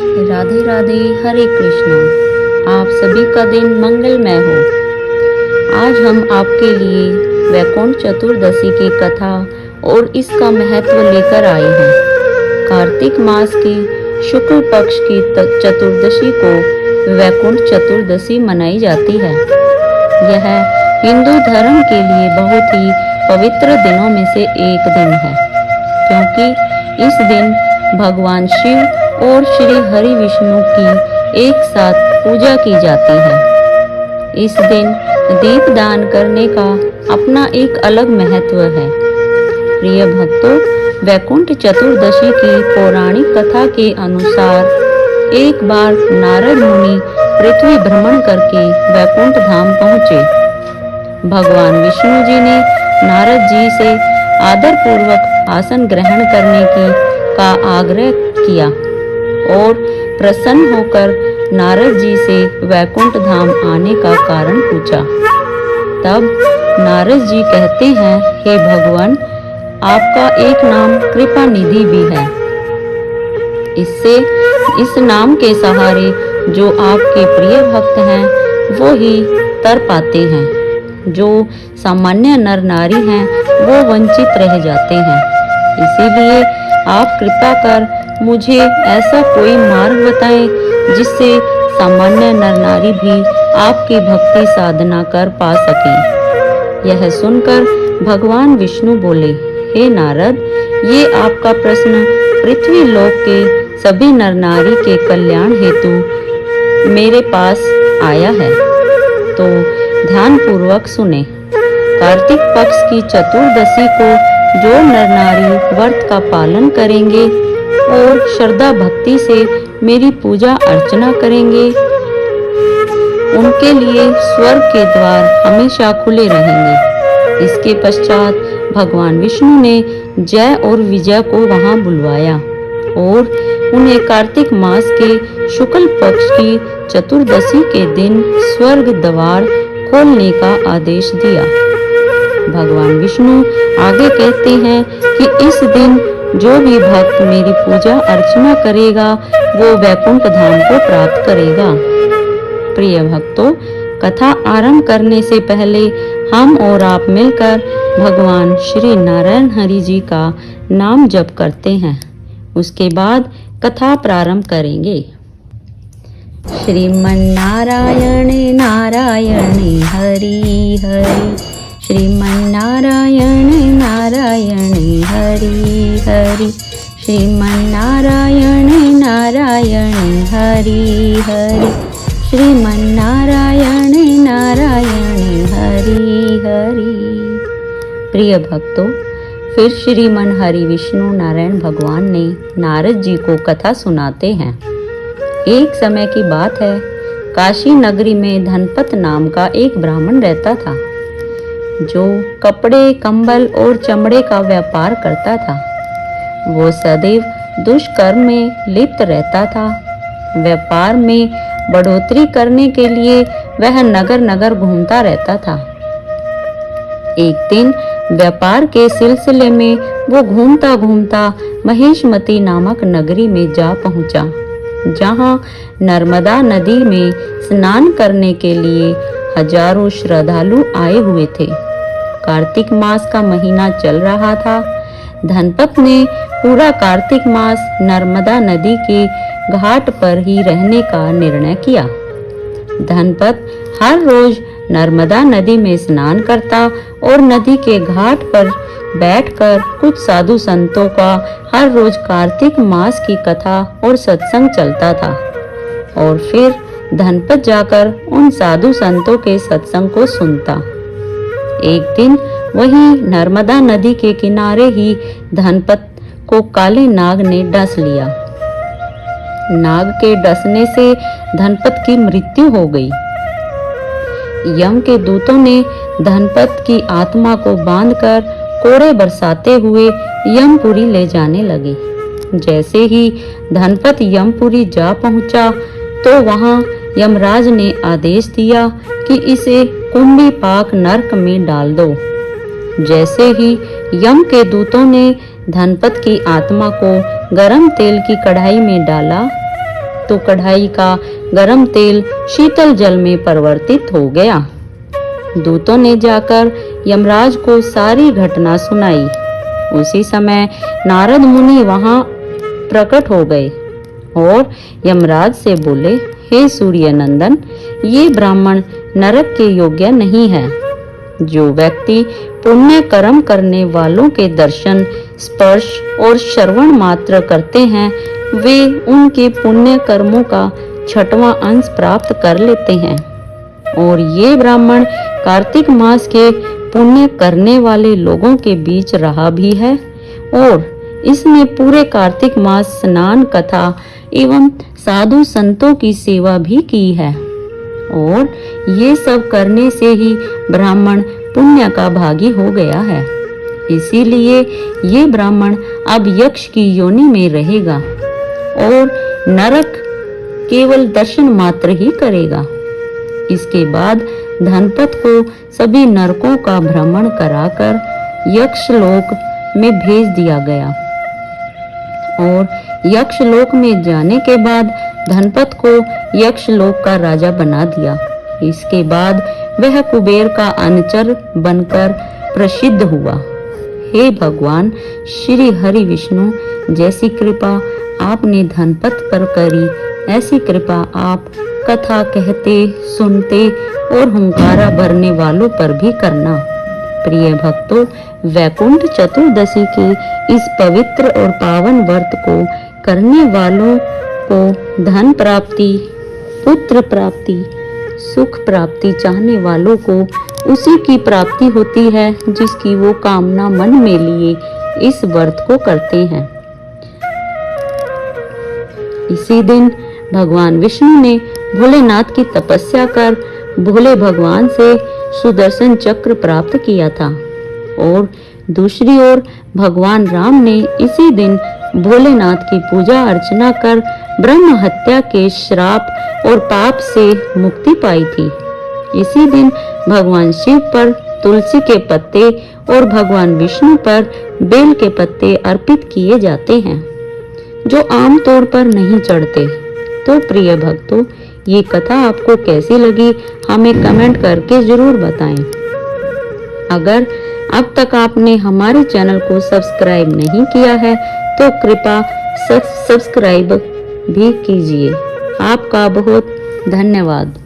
राधे राधे, हरे कृष्णा। आप सभी का दिन मंगलमय हो। आज हम आपके लिए वैकुंठ चतुर्दशी की कथा और इसका महत्व लेकर आए हैं। कार्तिक मास की शुक्ल पक्ष की चतुर्दशी को वैकुंठ चतुर्दशी मनाई जाती है। यह हिंदू धर्म के लिए बहुत ही पवित्र दिनों में से एक दिन है, क्योंकि इस दिन भगवान शिव और श्री हरि विष्णु की एक साथ पूजा की जाती है। इस दिन दीप दान करने का अपना एक अलग महत्व है। प्रिय भक्तों, वैकुंठ चतुर्दशी की पौराणिक कथा के अनुसार एक बार नारद मुनि पृथ्वी भ्रमण करके वैकुंठ धाम पहुँचे। भगवान विष्णु जी ने नारद जी से आदर पूर्वक आसन ग्रहण करने का आग्रह किया और प्रसन्न होकर नारद जी से वैकुंठ धाम आने का कारण पूछा। तब नारद जी कहते हैं, हे भगवान, आपका एक नाम कृपा निधि भी है। इस नाम के सहारे जो आपके प्रिय भक्त हैं वो ही तर पाते हैं। जो सामान्य नर नारी हैं वो वंचित रह जाते हैं। इसीलिए आप कृपा कर मुझे ऐसा कोई मार्ग बताएं जिससे सामान्य नर नारी भी आपकी भक्ति साधना कर पा सकें। यह सुनकर भगवान विष्णु बोले, हे नारद, ये आपका प्रश्न पृथ्वी लोक के सभी नर नारी के कल्याण हेतु मेरे पास आया है, तो ध्यान पूर्वक सुने। कार्तिक पक्ष की चतुर्दशी को जो नर नारी व्रत का पालन करेंगे और श्रद्धा भक्ति से मेरी पूजा अर्चना करेंगे, उनके लिए स्वर्ग के द्वार हमेशा खुले रहेंगे। इसके पश्चात भगवान विष्णु ने जय और विजय को वहां बुलवाया और उन्हें कार्तिक मास के शुक्ल पक्ष की चतुर्दशी के दिन स्वर्ग द्वार खोलने का आदेश दिया। भगवान विष्णु आगे कहते हैं कि इस दिन जो भी भक्त मेरी पूजा अर्चना करेगा वो वैकुंठ धाम को प्राप्त करेगा। प्रिय भक्तों, कथा आरंभ करने से पहले हम और आप मिलकर भगवान श्री नारायण हरि जी का नाम जप करते हैं। उसके बाद कथा प्रारंभ करेंगे। श्रीमन्नारायण नारायण हरि हरि, श्रीमन्नारायण नारायण हरि हरि, श्रीमन्नारायण नारायण हरि हरि, श्रीमन्नारायण नारायण हरि हरि। प्रिय भक्तों, फिर श्रीमन हरि विष्णु नारायण भगवान ने नारद जी को कथा सुनाते हैं। एक समय की बात है, काशी नगरी में धनपत नाम का एक ब्राह्मण रहता था, जो कपड़े, कंबल और चमड़े का व्यापार करता था। वो सदैव दुष्कर्म में लिप्त रहता था। व्यापार में बढ़ोतरी करने के लिए वह नगर नगर घूमता रहता था। एक दिन व्यापार के सिलसिले में वो घूमता घूमता महेशमती नामक नगरी में जा पहुंचा, जहां नर्मदा नदी में स्नान करने के लिए हजारों श्रद्धालु आए हुए थे। कार्तिक मास का महीना चल रहा था। धनपत ने पूरा कार्तिक मास नर्मदा नदी के घाट पर ही रहने का निर्णय किया। धनपत हर रोज नर्मदा नदी में स्नान करता और नदी के घाट पर बैठकर कुछ साधु संतों का हर रोज कार्तिक मास की कथा और सत्संग चलता था और फिर धनपत जाकर उन साधु संतों के सत्संग को सुनता। एक दिन वहीं नर्मदा नदी के किनारे ही धनपत को काले नाग ने डस लिया। नाग के डसने से धनपत की मृत्यु हो गई। यम के दूतों ने धनपत की आत्मा को बांधकर कोड़े बरसाते हुए यमपुरी ले जाने लगे। जैसे ही धनपत यमपुरी जा पहुंचा तो वहां यमराज ने आदेश दिया कि इसे कुंडी पाक नरक में डाल दो। जैसे ही यम के दूतों ने धनपत की आत्मा को गरम तेल की कढ़ाई में डाला, तो कढ़ाई का गरम तेल शीतल जल में परिवर्तित हो गया। दूतों ने जाकर यमराज को सारी घटना सुनाई। उसी समय नारद मुनि वहां प्रकट हो गए और यमराज से बोले, हे सूर्य नंदन, ये ब्राह्मण नरक के योग्य नहीं है। जो व्यक्ति पुण्य कर्म करने वालों के दर्शन, स्पर्श और श्रवण मात्र करते हैं, वे उनके पुण्य कर्मों का 6वां अंश प्राप्त कर लेते हैं। और ये ब्राह्मण कार्तिक मास के पुण्य करने वाले लोगों के बीच रहा भी है और इसने पूरे कार्तिक मास स्नान, कथा एवं साधु संतों की सेवा भी की है। और ये सब करने से ही ब्राह्मण पुण्य का भागी हो गया है। इसीलिए ये ब्राह्मण अब यक्ष की योनि में रहेगा और नरक केवल दर्शन मात्र ही करेगा। इसके बाद धनपत को सभी नरकों का भ्रमण कराकर यक्षलोक में भेज दिया गया और यक्षलोक में जाने के बाद धनपत को यक्षलोक का राजा बना दिया। इसके बाद वह कुबेर का अनुचर बनकर प्रसिद्ध हुआ। हे भगवान श्री हरि विष्णु, जैसी कृपा आपने धनपत पर करी, ऐसी कृपा आप कथा कहते, सुनते और हुंकारा भरने वालों पर भी करना। प्रिय भक्तों, वैकुंठ चतुर्दशी के इस पवित्र और पावन व्रत को करने वालों को धन प्राप्ति, पुत्र प्राप्ति, सुख प्राप्ति चाहने वालों को उसी की प्राप्ति होती है जिसकी वो कामना मन में लिए इस व्रत को करते हैं। इसी दिन भगवान विष्णु ने भोलेनाथ की तपस्या कर भोले भगवान से सुदर्शन चक्र प्राप्त किया था और दूसरी ओर भगवान राम ने इसी दिन भोलेनाथ की पूजा अर्चना कर ब्रह्म हत्या के श्राप और पाप से मुक्ति पाई थी। इसी दिन भगवान शिव पर तुलसी के पत्ते और भगवान विष्णु पर बेल के पत्ते अर्पित किए जाते हैं, जो आमतौर पर नहीं चढ़ते। तो प्रिय भक्तों, ये कथा आपको कैसी लगी हमें कमेंट करके जरूर बताएं। अगर अब तक आपने हमारे चैनल को सब्सक्राइब नहीं किया है तो कृपया सब्सक्राइब भी कीजिए। आपका बहुत धन्यवाद।